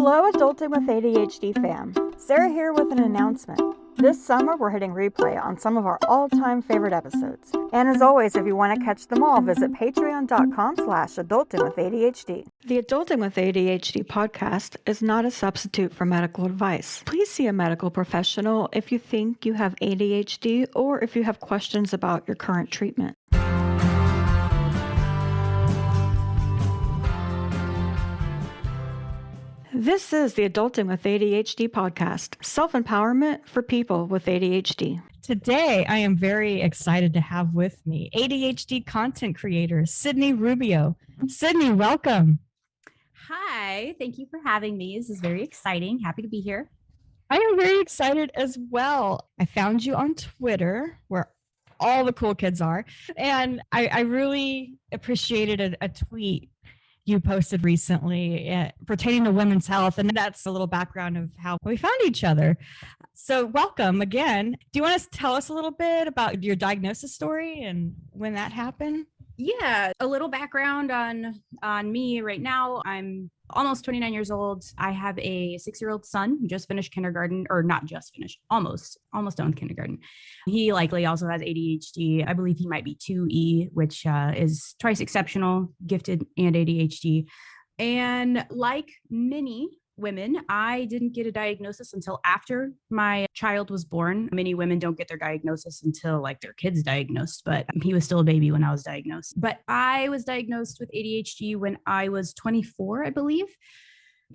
Hello, Adulting with ADHD fam. Sarah here with an announcement. This summer, we're hitting replay on some of our all-time favorite episodes. And as always, if you want to catch them all, visit patreon.com/adultingwithadhd. The Adulting with ADHD podcast is not a substitute for medical advice. Please see a medical professional if you think you have ADHD or if you have questions about your current treatment. This is the Adulting with ADHD podcast, self-empowerment for people with ADHD. Today, I am very excited to have with me ADHD content creator, Sydni Rubio. Sydni, welcome. Hi, thank you for having me. This is very exciting. Happy to be here. I am very excited as well. I found you on Twitter, where all the cool kids are, and I really appreciated a tweet you posted recently pertaining to women's health. And that's a little background of how we found each other. So welcome again. Do you want to tell us a little bit about your diagnosis story and when that happened? Yeah, a little background on me right now. I'm almost 29 years old. I have a 6-year-old son who just finished kindergarten, or not just finished, almost done kindergarten. He likely also has ADHD. I believe he might be 2E, which is twice exceptional, gifted, and ADHD. And like many women, I didn't get a diagnosis until after my child was born. Many women don't get their diagnosis until like their kid's diagnosed, but he was still a baby when I was diagnosed. But I was diagnosed with ADHD when I was 24, I believe.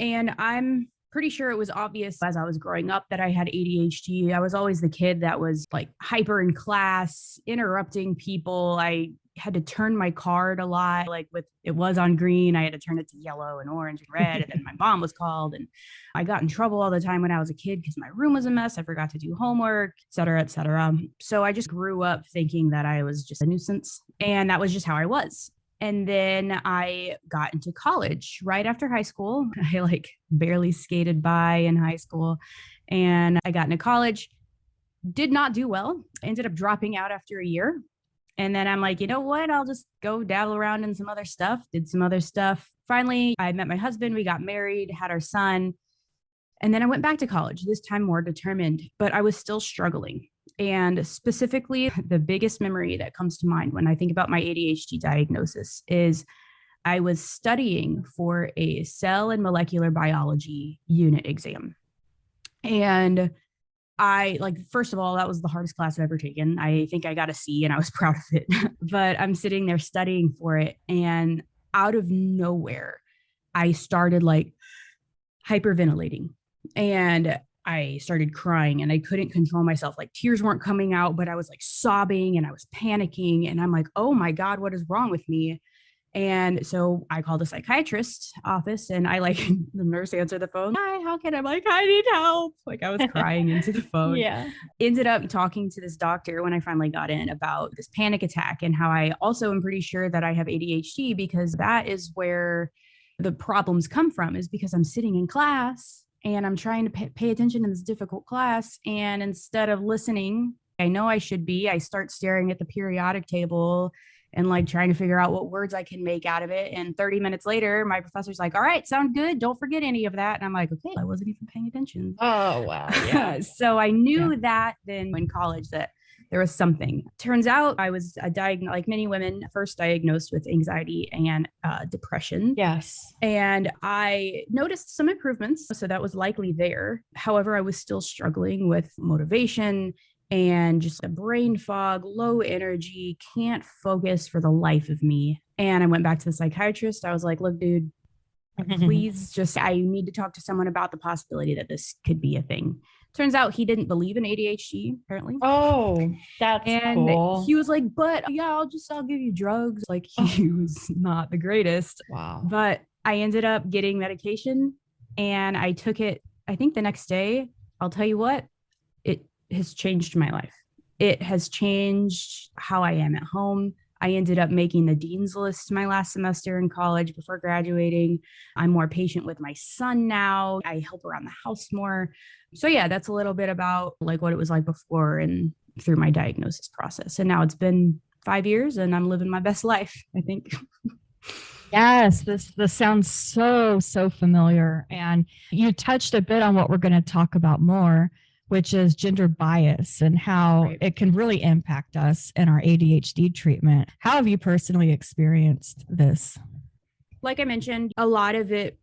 And I'm pretty sure it was obvious as I was growing up that I had ADHD. I was always the kid that was like hyper in class, interrupting people. I had to turn my card a lot. Like it was on green, I had to turn it to yellow and orange and red. And then my mom was called, and I got in trouble all the time when I was a kid because my room was a mess. I forgot to do homework, et cetera, et cetera. So I just grew up thinking that I was just a nuisance, and that was just how I was. And then I got into college right after high school. I like barely skated by in high school, and I got into college, did not do well, ended up dropping out after a year. And then I'm like, you know what? I'll just go dabble around in some other stuff, did some other stuff. Finally, I met my husband. We got married, had our son. And then I went back to college, this time more determined, but I was still struggling. And specifically, the biggest memory that comes to mind when I think about my ADHD diagnosis is I was studying for a cell and molecular biology unit exam. And first of all, that was the hardest class I've ever taken. I think I got a C and I was proud of it, but I'm sitting there studying for it. And out of nowhere, I started like hyperventilating, and I started crying, and I couldn't control myself. Like tears weren't coming out, but I was like sobbing and I was panicking, and I'm like, oh my God, what is wrong with me? And so I called a psychiatrist's office, and the nurse answered the phone. Hi, how can I? I'm like, I need help. Like I was crying into the phone. Yeah. Ended up talking to this doctor when I finally got in about this panic attack, and how I also am pretty sure that I have ADHD, because that is where the problems come from, is because I'm sitting in class and I'm trying to pay attention in this difficult class. And instead of listening, I know I should be, I start staring at the periodic table and like trying to figure out what words I can make out of it. And 30 minutes later, my professor's like, all right, sound good. Don't forget any of that. And I'm like, okay, I wasn't even paying attention. Oh, wow. Yeah. So I knew that then in college that there was something. Turns out I was like many women, first diagnosed with anxiety and depression. Yes. And I noticed some improvements. So that was likely there. However, I was still struggling with motivation and just a brain fog, low energy, can't focus for the life of me. And I went back to the psychiatrist. I was like, look, dude, please I need to talk to someone about the possibility that this could be a thing. Turns out he didn't believe in ADHD, apparently. Oh, that's cool. He was like, but yeah, I'll give you drugs. Like he was not the greatest. Wow. But I ended up getting medication, and I took it, I think the next day. I'll tell you what, it has changed my life. It has changed how I am at home. I ended up making the dean's list my last semester in college before graduating. I'm more patient with my son now. I help around the house more. So yeah, that's a little bit about like what it was like before and through my diagnosis process. And now it's been 5 years and I'm living my best life, I think. Yes, this sounds so familiar. And you touched a bit on what we're going to talk about more, which is gender bias and how Right. it can really impact us in our ADHD treatment. How have you personally experienced this? Like I mentioned, a lot of it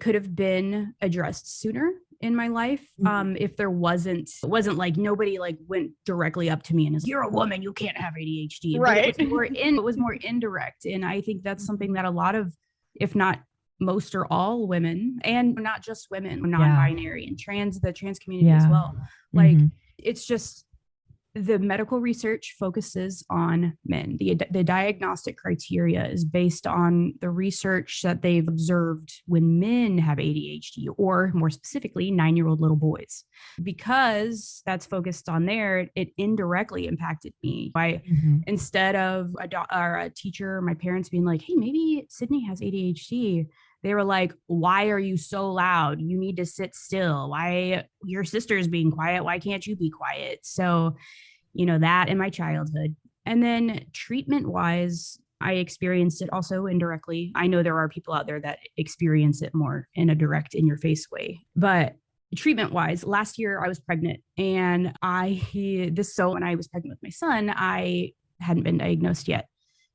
could have been addressed sooner in my life. If there wasn't like nobody like went directly up to me and is, you're a woman, you can't have ADHD. But Right. it was more indirect. And I think that's something that a lot of, if not most or all women, and not just women, non-binary and the trans community as well. Like it's just the medical research focuses on men. The diagnostic criteria is based on the research that they've observed when men have ADHD, or more specifically, 9-year-old little boys. Because that's focused on there, it indirectly impacted me by instead of a teacher or my parents being like, hey, maybe Sydney has ADHD. They were like, why are you so loud? You need to sit still. Why your sister's being quiet? Why can't you be quiet? So, that in my childhood. And then treatment wise, I experienced it also indirectly. I know there are people out there that experience it more in a direct, in your face way. But treatment wise, last year I was pregnant, and when I was pregnant with my son, I hadn't been diagnosed yet.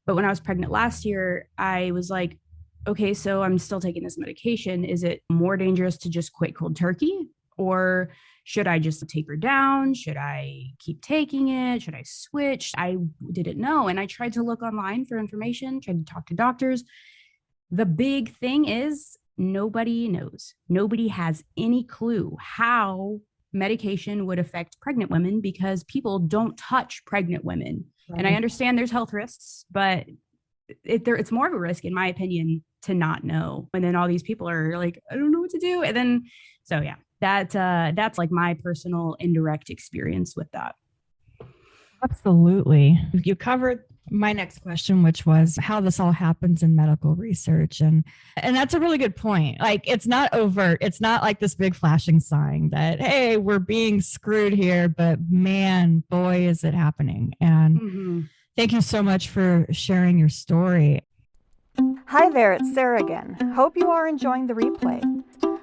But when I was pregnant last year, I was like, okay, so I'm still taking this medication. Is it more dangerous to just quit cold turkey? Or should I just taper down? Should I keep taking it? Should I switch? I didn't know. And I tried to look online for information, tried to talk to doctors. The big thing is nobody knows. Nobody has any clue how medication would affect pregnant women, because people don't touch pregnant women. Right. And I understand there's health risks, but it's more of a risk, in my opinion, to not know. And then all these people are like, I don't know what to do. And then, so yeah, that's like my personal indirect experience with that. Absolutely. You covered my next question, which was how this all happens in medical research. And that's a really good point. Like, it's not overt. It's not like this big flashing sign that, hey, we're being screwed here, but man, boy, is it happening. And thank you so much for sharing your story. Hi there, it's Sarah again. Hope you are enjoying the replay.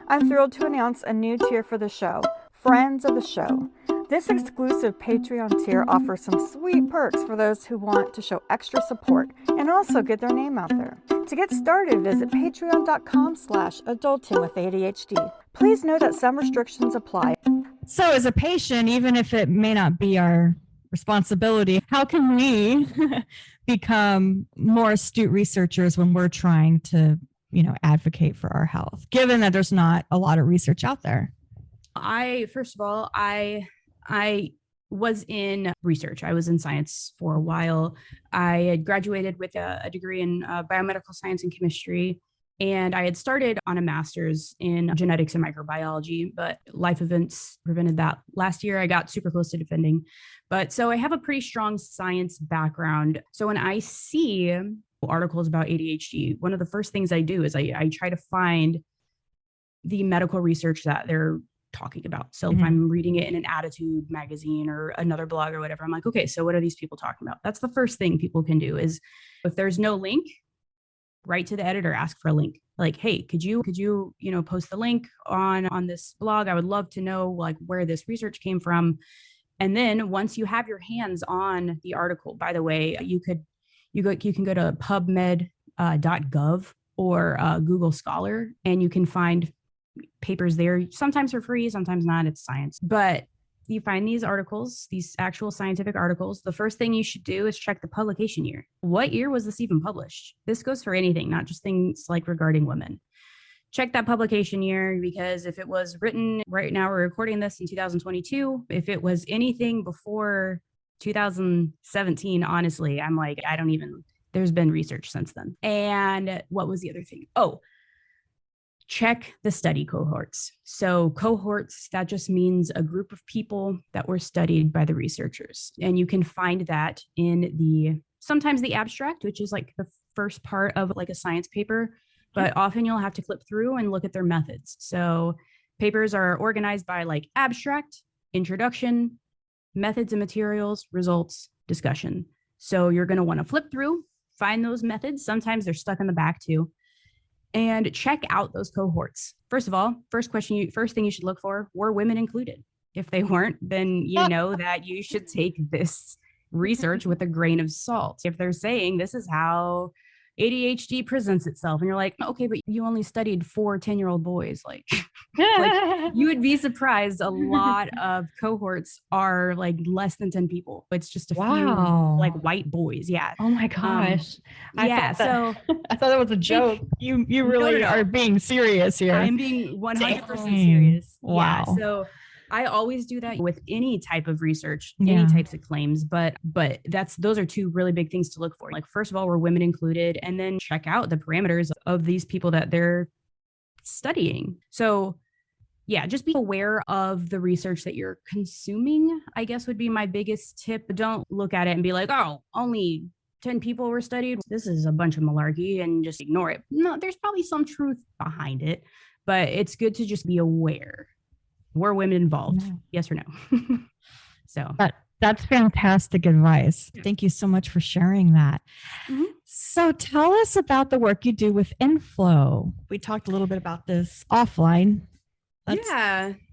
I'm thrilled to announce a new tier for the show, Friends of the Show. This exclusive Patreon tier offers some sweet perks for those who want to show extra support and also get their name out there. To get started, visit patreon.com/adultingwithadhd. Please note that some restrictions apply. So as a patient, even if it may not be our responsibility, how can we become more astute researchers when we're trying to, advocate for our health, given that there's not a lot of research out there? First of all, I was in research. I was in science for a while. I had graduated with a degree in biomedical science and chemistry, and I had started on a master's in genetics and microbiology, but life events prevented that. Last year, I got super close to defending. But so I have a pretty strong science background. So when I see articles about ADHD, one of the first things I do is I try to find the medical research that they're talking about. So if I'm reading it in an Attitude magazine or another blog or whatever, I'm like, okay, so what are these people talking about? That's the first thing people can do is, if there's no link, write to the editor, ask for a link. Like, hey, could you post the link on this blog? I would love to know like where this research came from. And then once you have your hands on the article, by the way, you can go to PubMed.gov or Google Scholar, and you can find papers there, sometimes for free, sometimes not. It's science. But you find these articles, these actual scientific articles. The first thing you should do is check the publication year. What year was this even published? This goes for anything, not just things like regarding women. Check that publication year, because if it was written right now, we're recording this in 2022. If it was anything before 2017, honestly, I'm like, there's been research since then. And what was the other thing? Oh, check the study cohorts. So cohorts, that just means a group of people that were studied by the researchers. And you can find that in sometimes the abstract, which is like the first part of like a science paper, but often you'll have to flip through and look at their methods. So papers are organized by like abstract, introduction, methods and materials, results, discussion. So you're going to want to flip through, find those methods. Sometimes they're stuck in the back too. And check out those cohorts. First of all, first thing you should look for, were women included? If they weren't, then you know that you should take this research with a grain of salt. If they're saying this is how ADHD presents itself, and you're like, okay, but you only studied 4 10-year-old boys. Like you would be surprised. A lot of cohorts are like less than 10 people. It's just a few like white boys. Yeah. Oh my gosh. I thought that was a joke. You really are being serious here. I'm being 100% serious. Wow. Yeah, so I always do that with any type of research, any types of claims, but those are 2 really big things to look for. Like, first of all, were women included, and then check out the parameters of these people that they're studying. So yeah, just be aware of the research that you're consuming, I guess would be my biggest tip. Don't look at it and be like, oh, only 10 people were studied. This is a bunch of malarkey, and just ignore it. No, there's probably some truth behind it, but it's good to just be aware. Were women involved? Yeah. Yes or no? So that's fantastic advice. Thank you so much for sharing that. Mm-hmm. So tell us about the work you do with Inflow. We talked a little bit about this offline.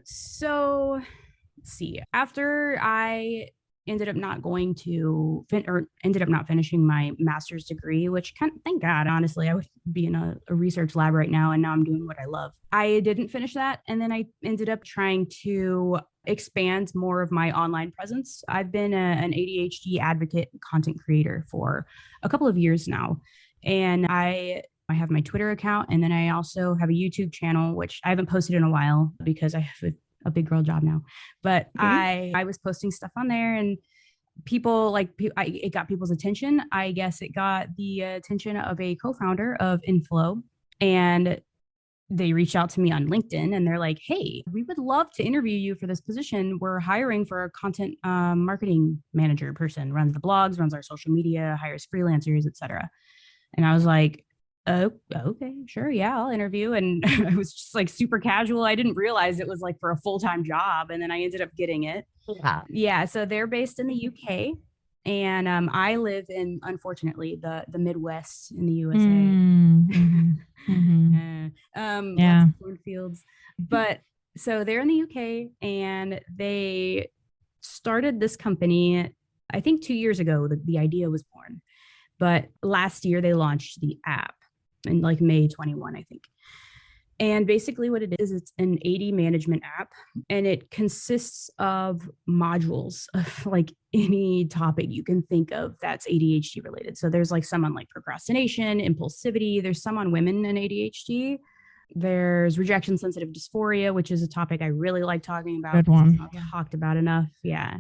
So let's see. After I ended up not finishing my master's degree, which thank God, honestly, I would be in a research lab right now, and now I'm doing what I love. I didn't finish that. And then I ended up trying to expand more of my online presence. I've been an ADHD advocate and content creator for a couple of years now. And I have my Twitter account, and then I also have a YouTube channel, which I haven't posted in a while because I have a big girl job now. But I was posting stuff on there, and it got people's attention. I guess it got the attention of a co-founder of Inflow, and they reached out to me on LinkedIn, and they're like, hey, we would love to interview you for this position. We're hiring for a content marketing manager person, runs the blogs, runs our social media, hires freelancers, etc. And I was like, oh, okay, sure. Yeah, I'll interview. And it was just like super casual. I didn't realize it was like for a full-time job. And then I ended up getting it. Yeah. So they're based in the UK. And I live in, unfortunately, the Midwest in the USA. Lots of cornfields. But so they're in the UK, and they started this company, I think 2 years ago, the idea was born. But last year they launched the app in like May 21, I think. And basically what it is, it's an AD management app, and it consists of modules of like any topic you can think of that's ADHD related. So there's like some on like procrastination, impulsivity. There's some on women and ADHD. There's rejection sensitive dysphoria, which is a topic I really like talking about. Good one. It's not talked about enough. Yeah.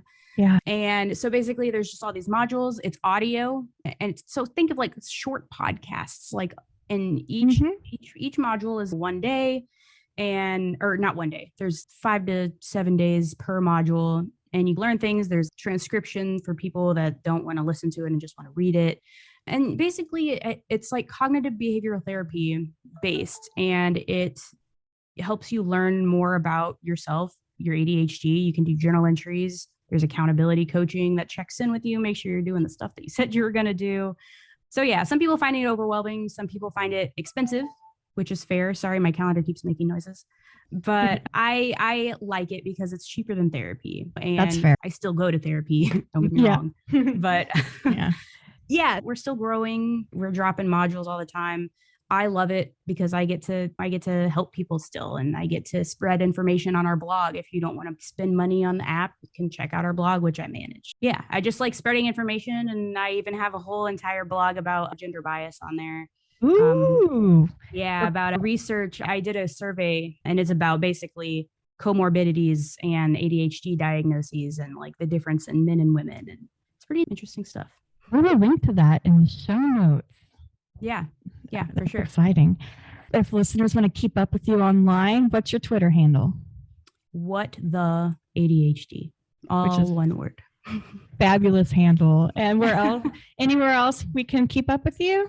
And so basically there's just all these modules. It's audio. And so think of like short podcasts, like, and each module is 1 day, or not 1 day. There's 5 to 7 days per module, and you learn things. There's transcription for people that don't want to listen to it and just want to read it. And basically it's like cognitive behavioral therapy based, and it helps you learn more about yourself, your ADHD. You can do journal entries. There's accountability coaching that checks in with you, make sure you're doing the stuff that you said you were going to do. So yeah, some people find it overwhelming. Some people find it expensive, which is fair. Sorry, my calendar keeps making noises. But I like it because it's cheaper than therapy. And that's fair. I still go to therapy. Don't get me wrong. But yeah, we're still growing. We're dropping modules all the time. I love it because I get to help people still, and I get to spread information on our blog. If you don't want to spend money on the app, you can check out our blog, which I manage. Yeah, I just like spreading information, and I even have a whole entire blog about gender bias on there. Ooh. About research. I did a survey, and it's about basically comorbidities and ADHD diagnoses and like the difference in men and women, and it's pretty interesting stuff. We're going to link to that in the show notes. Yeah, for sure. Exciting. If listeners want to keep up with you online, what's your Twitter handle? What the ADHD? All is one word. Fabulous handle. And where else? Anywhere else we can keep up with you?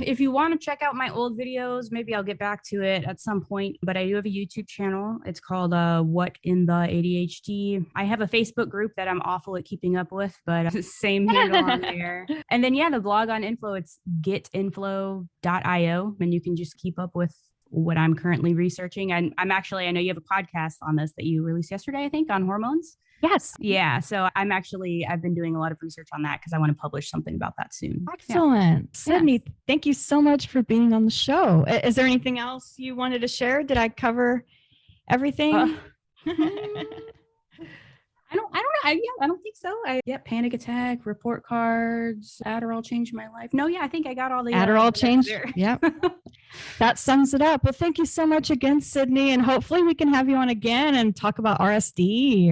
If you want to check out my old videos, maybe I'll get back to it at some point, but I do have a YouTube channel. It's called What in the ADHD. I have a Facebook group that I'm awful at keeping up with, but same handle on there. And then, the blog on Inflow, it's getinflow.io, and you can just keep up with what I'm currently researching. And I know you have a podcast on this that you released yesterday, I think, on hormones. Yes. Yeah. So I've been doing a lot of research on that because I want to publish something about that soon. Excellent. Yeah. Sydney, thank you so much for being on the show. Is there anything else you wanted to share? Did I cover everything? I don't know. I don't think so. Panic attack, report cards, Adderall changed my life. No, I think I got all the Adderall changed. Yep. That sums it up. Well, thank you so much again, Sydney. And hopefully we can have you on again and talk about RSD.